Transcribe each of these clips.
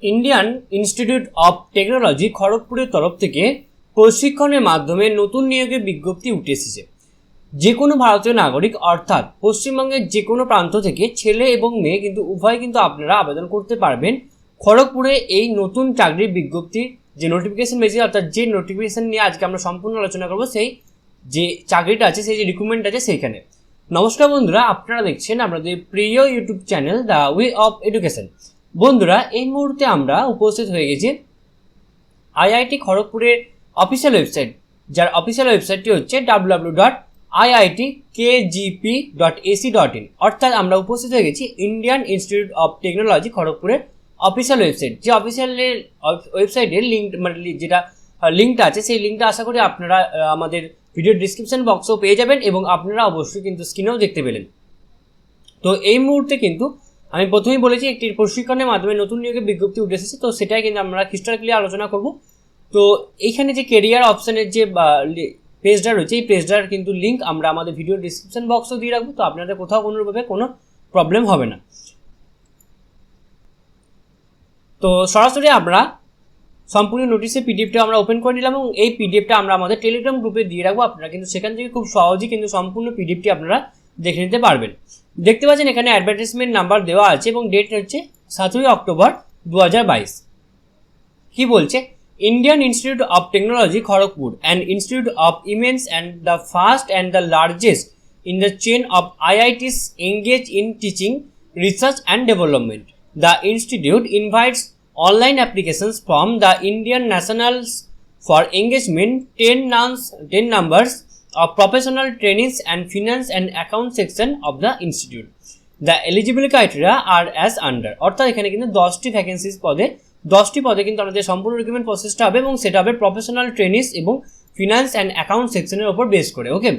Indian institute of technology খড়গপুরের তরফ থেকে প্রশিক্ষণের মাধ্যমে নতুন নিয়োগের বিজ্ঞপ্তি উঠে এসেছে। যে কোনো ভারতীয় নাগরিক অর্থাৎ পশ্চিমবঙ্গের যে কোনো প্রান্ত থেকে ছেলে এবং মেয়ে কিন্তু উভয় কিন্তু আপনারা আবেদন করতে পারবেন। খড়গপুরে এই নতুন চাকরির বিজ্ঞপ্তির যে নোটিফিকেশন বেরিয়েছে, অর্থাৎ যে নোটিফিকেশন নিয়ে আজকে আমরা সম্পূর্ণ আলোচনা করবো, সেই যে চাকরিটা আছে, সেই যে রিক্রুটমেন্ট আছে সেইখানে। নমস্কার বন্ধুরা, আপনারা দেখছেন আমাদের প্রিয় YouTube channel the way of education. বন্ধুরা, এই মুহূর্তে আমরা উপস্থিত হয়ে গেছি আইআইটি খড়গপুরের অফিসিয়াল ওয়েবসাইট, যার অফিসিয়াল ওয়েবসাইটটি হচ্ছে www.iitkgp.ac.in। অর্থাৎ আমরা উপস্থিত হয়ে গেছি ইন্ডিয়ান ইনস্টিটিউট অফ টেকনোলজি খড়গপুরের অফিসিয়াল ওয়েবসাইট। যে অফিসিয়ালের ওয়েবসাইটের লিঙ্ক, মানে যেটা লিঙ্কটা আছে, সেই লিঙ্কটা আশা করি আপনারা আমাদের ভিডিও ডিসক্রিপশন বক্সেও পেয়ে যাবেন এবং আপনারা অবশ্যই কিন্তু স্ক্রিনেও দেখতে পেলেন। তো এই মুহূর্তে কিন্তু আমি প্রথমেই বলেছি একটি প্রশিক্ষণের মাধ্যমে নতুন নিয়োগের বিজ্ঞপ্তি উঠে এসেছে, তো সেটাই কিন্তু আমরা ক্রিস্টাল ক্লিয়ার আলোচনা করব। তো এইখানে যে কেরিয়ার অপশানের যে পেজটা রয়েছে, এই পেজটার কিন্তু লিঙ্ক আমরা আমাদের ভিডিও ডিসক্রিপশন বক্সেও দিয়ে রাখবো, তো আপনাদের কোথাও কোনোভাবে কোনো প্রবলেম হবে না। তো সরাসরি আমরা সম্পূর্ণ নোটিশের পিডিএফটা আমরা ওপেন করে নিলাম এবং এই পিডিএফটা আমরা আমাদের টেলিগ্রাম গ্রুপে দিয়ে রাখবো। আপনারা কিন্তু সেখান থেকে খুব সহজেই কিন্তু সম্পূর্ণ পিডিএফটি আপনারা দেখে নিতে পারবেন। দেখতে পাচ্ছেন এখানে অ্যাডভার্টাইজমেন্ট নাম্বার দেওয়া আছে এবং ডেট হচ্ছে 7 অক্টোবর 2022। কি বলছে? Indian institute of technology Kharagpur and institute of immense and the first and the largest in the chain of IITs engaged in teaching, research and development. The institute invites online applications from the Indian nationals for engagement 10 numbers of professional trainees and finance and account section of the institute. The eligibility criteria are as under. অর্থাৎ এখানে কিন্তু 10টি vacancies পদে 10টি পদে কিন্তু আমাদের সম্পূর্ণ রিক্রুটমেন্ট প্রসেসটা হবে এবং সেটা হবে প্রফেশনাল ট্রেনিস এবং ফিনান্স অ্যান্ড অ্যাকাউন্ট সেকশনের উপর বেস করে। ওকে,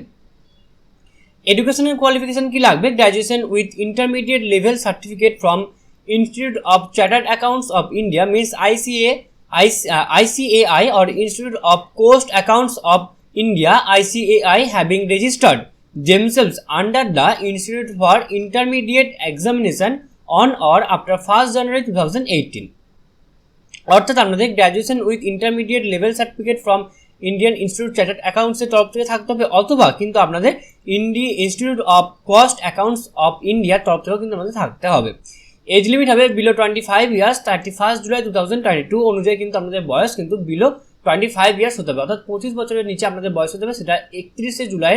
এডুকেশনাল কোয়ালিফিকেশন কি লাগবে? Graduation with intermediate level certificate from institute of chartered accounts of India means ICAI or Institute of Coast Accounts of India ICAI having registered themselves under the Institute for Intermediate Examination on or after 1st January 2018. অর্থাৎ আপনাদের graduation with intermediate level certificate from Indian institute chartered অ্যাকাউন্টসের তরফ থেকে থাকতে হবে, অথবা কিন্তু আপনাদের institute of cost accounts of ইন্ডিয়ার তরফ থেকেও কিন্তু আমাদের থাকতে হবে। এজ লিমিট হবে বিলো 25 ইয়ার্স। 31 জুলাই 2022 অনুযায়ী কিন্তু আপনাদের বয়স কিন্তু বিলো 25 ইয়ার্স হতে হবে, অর্থাৎ 25 বছরের নিচে আপনাদের বয়স হতে হবে। সেটা 31 জুলাই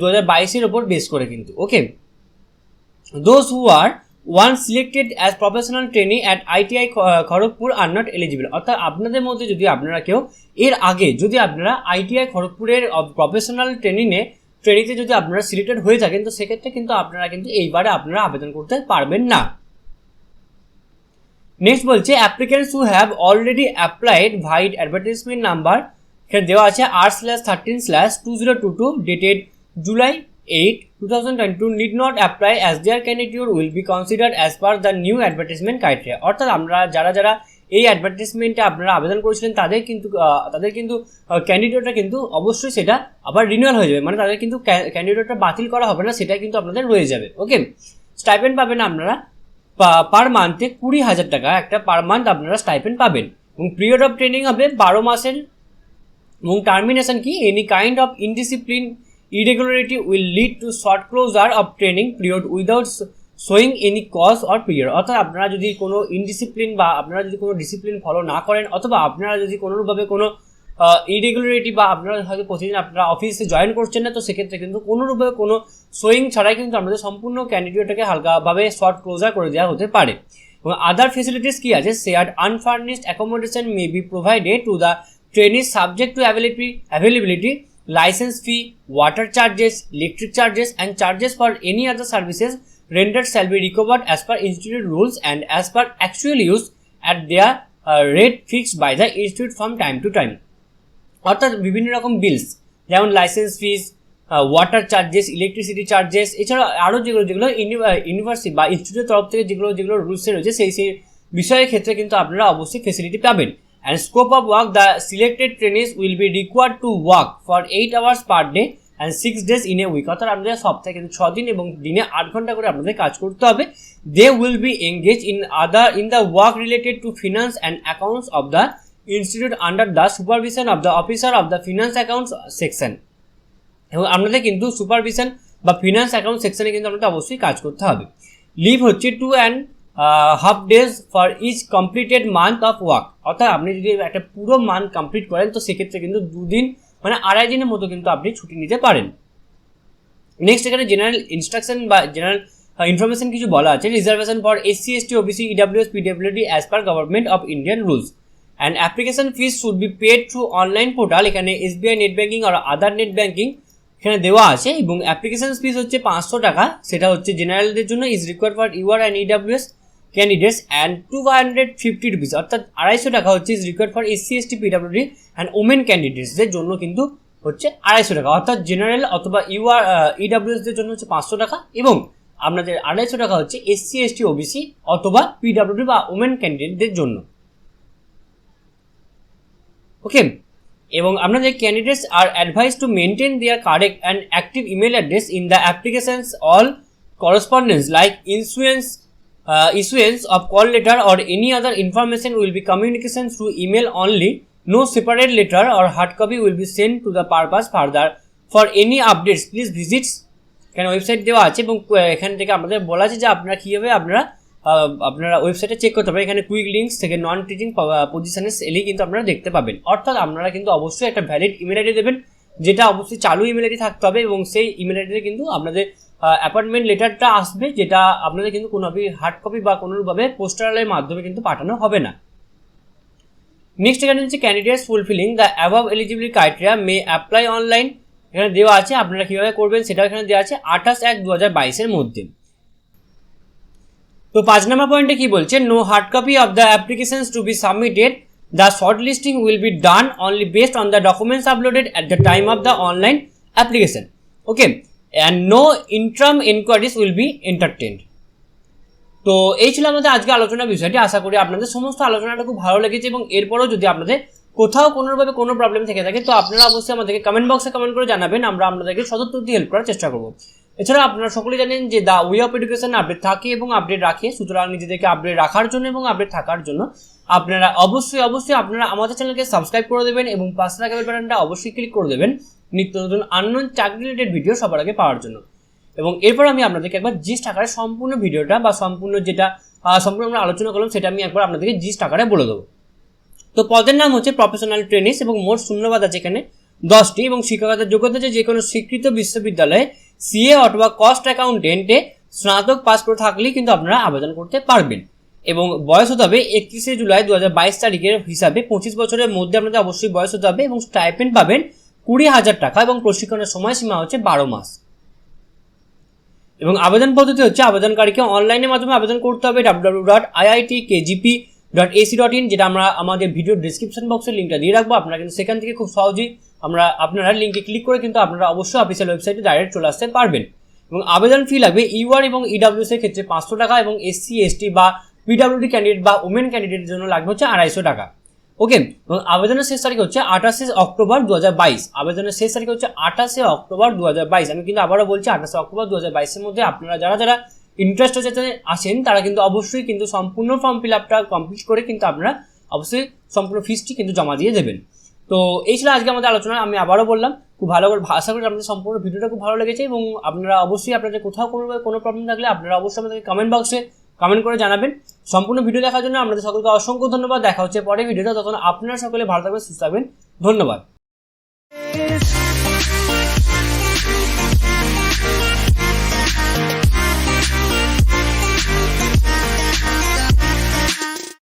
2022 ওপর বেস করে কিন্তু। Okay, those who are once selected as professional trainee at IIT Kharagpur are not eligible. অর্থাৎ আপনাদের মধ্যে যদি আপনারা কেউ এর আগে যদি আপনারা IIT খড়গপুরের প্রফেশনাল ট্রেনিতে যদি আপনারা সিলেক্টেড হয়ে থাকেন, তো সেক্ষেত্রে কিন্তু আপনারা কিন্তু এইবারে আপনারা আবেদন করতে পারবেন না। নেক্সট বলছে applicants who have already applied vide advertisement number এখানে দেওয়া আছে R/13/2022 dated July 8, 2022 need not apply as their candidature will be considered as per the new advertisement criteria. অর্থাৎ আমরা যারা এই অ্যাডভার্টাইজমেন্টে আপনারা আবেদন করেছিলেন তাদের কিন্তু ক্যান্ডিডেটটা কিন্তু অবশ্যই সেটা আবার রিনিউয়াল হয়ে যাবে, মানে তাদের কিন্তু ক্যান্ডিডেটটা বাতিল করা হবে না, সেটা কিন্তু আপনাদের রয়ে যাবে। ওকে, স্টাইপেন্ড পাবেন আপনারা পার মান্থে 20,000 টাকা একটা পার মান্থ আপনারা স্টাইপেন্ড পাবেন এবং পিরিয়ড অফ ট্রেনিং হবে 12 মাসের এবং টার্মিনেশন কি any kind of indiscipline irregularity will lead to short closure of training period without showing any cause or period. অর্থাৎ আপনারা যদি কোনো ইনডিসিপ্লিন বা আপনারা যদি কোনো ডিসিপ্লিন ফলো না করেন, অথবা আপনারা যদি কোনোভাবে কোনো ইরেগুলারিটি বা আপনারা হয়তো প্রতিদিন আপনারা অফিসে জয়েন করছেন না, তো সেক্ষেত্রে কিন্তু কোনোভাবে কোনো শোয়িং ছাড়াই কিন্তু আমাদের সম্পূর্ণ ক্যান্ডিডেটটাকে হালকাভাবে শর্ট ক্লোজার করে দেওয়া হতে পারে। এবং আদার ফেসিলিটিস কি আছে? Shared unfurnished accommodation may be provided to the trainees subject to availability, license fee, water charges, electric charges and charges for any other services rendered shall be recovered as per institute rules and as per actual use at their rate fixed by the institute from time to time. অর্থাৎ বিভিন্ন রকম বিলস যেমন licence ফিস, water charges, electricity charges, এছাড়া আরও যেগুলো university বা ইনস্টিটিউটের তরফ থেকে যেগুলো রুলসে রয়েছে সেই বিষয়ের ক্ষেত্রে কিন্তু আপনারা অবশ্যই ফেসিলিটি পাবেন। And scope of work, the selected trainees will be required to work for 8 hours per day and 6 days in a week, অর্থাৎ আপনাদের সপ্তাহে কিন্তু 6 দিন এবং দিনে 8 ঘন্টা করে আপনাদের কাজ করতে হবে। They will be engage in the work related to finance and accounts of the institute under the supervision of the officer of the finance accounts section. এবং আপনাদের কিন্তু সুপারভিশন বা ফিনান্স অ্যাকাউন্ট সেকশনে কিন্তু আপনাদের অবশ্যই কাজ করতে হবে। লিভ হচ্ছে 2.5 days for each completed month of work, অর্থাৎ আপনি যদি একটা পুরো মান্থ কমপ্লিট করেন তো সেক্ষেত্রে কিন্তু 2 দিন মানে 2.5 দিনের মতো কিন্তু আপনি ছুটি নিতে পারেন। নেক্সট এখানে জেনারেল ইনস্ট্রাকশন বা জেনারেল ইনফরমেশন কিছু বলা আছে। Reservation for SC ST OBC EWS PWD as per government of Indian rules and application fees should be paid through online portal. এখানে SBI নেট ব্যাঙ্কিং আর আদার নেট ব্যাঙ্কিং এখানে দেওয়া আছে এবং অ্যাপ্লিকেশন ফিস হচ্ছে 500 টাকা, সেটা হচ্ছে জেনারেলদের জন্য is required for UR and EWS candidates and 250 rupees, অর্থাৎ 250 টাকা হচ্ছে is required for SC ST PWD and women ক্যান্ডিডেটসদের জন্য কিন্তু হচ্ছে 250 টাকা, অর্থাৎ জেনারেল অথবা UR EWSদের জন্য হচ্ছে 500 টাকা এবং আপনাদের 250 টাকা হচ্ছে SC ST OBC অথবা PWD বা ওমেন ক্যান্ডিডেটদের জন্য। ওকে, এবং আপনাদের candidates are advice to maintain there correct and active email address in the applications all correspondence like issuance of call letter or any other information will be communication through email only. No separate letter or hard copy will be sent to the purpose further. For any updates please visit এখানে website দেওয়া আছে এবং এখান থেকে আমাদের বলা আছে যে আপনারা কীভাবে আপনারা ওয়েবসাইটে চেক করতে পারেন। এখানে কুইক লিঙ্কস থেকে নন টিচিং পজিশনে এলেই কিন্তু আপনারা দেখতে পাবেন, অর্থাৎ আপনারা কিন্তু অবশ্যই একটা ভ্যালিড ইমেল আইডি দেবেন যেটা অবশ্যই চালু ইমেল আইডি থাকতে হবে এবং সেই ইমেল আইডিতে কিন্তু আপনাদের অ্যাপয়েন্টমেন্ট লেটারটা আসবে, যেটা আপনাদের কিন্তু কোনোভাবে হার্ড কপি বা কোনোভাবে পোস্টারের মাধ্যমে কিন্তু পাঠানো হবে না। নেক্সট এখানে হচ্ছে candidates fulfilling the above eligibility criteria may apply online, এখানে দেওয়া আছে আপনারা কীভাবে করবেন সেটা এখানে দেওয়া আছে 28/1/2022 মধ্যে। তো 5 নম্বর পয়েন্টে কি বলছে, no hard copy of the applications to be submitted, the short listing will be done only based on the documents uploaded at the time of the online application. Okay, and no interim enquiries will be entertained. তো এই ছিল আমাদের আজকে আলোচনার বিষয়টি। আশা করি আপনাদের সমস্ত আলোচনাটা খুব ভালো লেগেছে এবং এরপরও যদি আপনাদের কোথাও কোনোভাবে কোনো প্রবলেম থেকে থাকে তো আপনারা অবশ্যই আমাদেরকে কমেন্ট বক্সে কমেন্ট করে জানাবেন, আমরা আপনাদেরকে সদুত্তর হেল্প করার চেষ্টা করবো। এছাড়া আপনারা সকলেই জানেন যে the way of education update থাকে এবং আপডেট রাখে, সুতরাং নিজেদেরকে আপডেট রাখার জন্য এবং আপডেট থাকার জন্য আপনারা অবশ্যই আপনারা আমাদের চ্যানেলকে সাবস্ক্রাইব করে দেবেন এবং পাশে থাকা বেল বাটনটা অবশ্যই ক্লিক করে দেবেন নিত্য নতুন আননোন চাকরি রিলেটেড ভিডিও সবার আগে পাওয়ার জন্য। এবং এরপর আমি আপনাদেরকে একবার জিস্ট আকারে সম্পূর্ণ ভিডিওটা বা সম্পূর্ণ আমরা আলোচনা করলাম সেটা আমি একবার আপনাদেরকে জিস্ট আকারে বলে দেবো। তো পদের নাম হচ্ছে প্রফেশনাল ট্রেনিস এবং মোট শূন্যপদ আছে এখানে 10টি এবং শিক্ষকতার যোগ্যতা যে কোনো স্বীকৃত বিশ্ববিদ্যালয়ে CA অথবা কস্ট অ্যাকাউন্টেন্টে স্নাতক পাস করে থাকলেই কিন্তু আপনারা আবেদন করতে পারবেন এবং বয়স হতে হবে 31শে জুলাই 2022 তারিখের হিসাবে 25 বছরের মধ্যে আপনাদের অবশ্যই বয়স হতে হবে এবং স্টাইপেন্ড পাবেন 20,000 টাকা এবং প্রশিক্ষণের সময়সীমা হচ্ছে 12 মাস। এবং আবেদন পদ্ধতি হচ্ছে আবেদনকারীকে অনলাইনের মাধ্যমে আবেদন করতে হবে www.iitkgp.ac.in, যেটা আমরা আমাদের ভিডিও ডিসক্রিপশন বক্সের লিঙ্কটা দিয়ে রাখবো। আপনারা কিন্তু সেখান থেকে খুব সহজেই আপনারা লিঙ্কে ক্লিক করে কিন্তু আপনারা অবশ্যই অফিসিয়াল ওয়েবসাইটে ডাইরেক্ট চলে আসতে পারবেন। এবং আবেদন ফি লাগবে UR এবং EWS এর ক্ষেত্রে 500 টাকা এবং SC ST বা PWD ক্যান্ডিডেট বা ওমেন ক্যান্ডিডেটের জন্য লাগবে হচ্ছে 250 টাকা। ওকে, এবং আবেদনের শেষ তারিখ হচ্ছে 28শে অক্টোবর 2022। আবেদনের শেষ তারিখ হচ্ছে 28শে অক্টোবর 2022। আমি কিন্তু আবারও বলছি 28শে অক্টোবর 2022-এর মধ্যে আপনারা যারা ইন্টারেস্টেড আছেন তারা কিন্তু অবশ্যই কিন্তু সম্পূর্ণ ফর্ম ফিল আপটা কমপ্লিট করে কিন্তু আপনারা অবশ্যই সম্পূর্ণ ফিসটি কিন্তু জমা দিয়ে দেবেন। তো এই ছিল আজকে আমাদের আলোচনা। আমি আবারও বললাম খুব ভালো করে আশা করি আপনাদের সম্পূর্ণ ভিডিওটা খুব ভালো লেগেছে এবং আপনারা অবশ্যই আপনাদের কোথাও কোনো প্রবলেম থাকলে আপনারা অবশ্যই আমাদেরকে কমেন্ট বক্সে কমেন্ট করে জানাবেন। সম্পূর্ণ ভিডিও দেখার জন্য আপনাদের সকলকে অসংখ্য ধন্যবাদ। দেখা হচ্ছে পরের ভিডিওটা, তখন আপনারা সকলে ভালো থাকবেন, সুস্থ থাকবেন। ধন্যবাদ।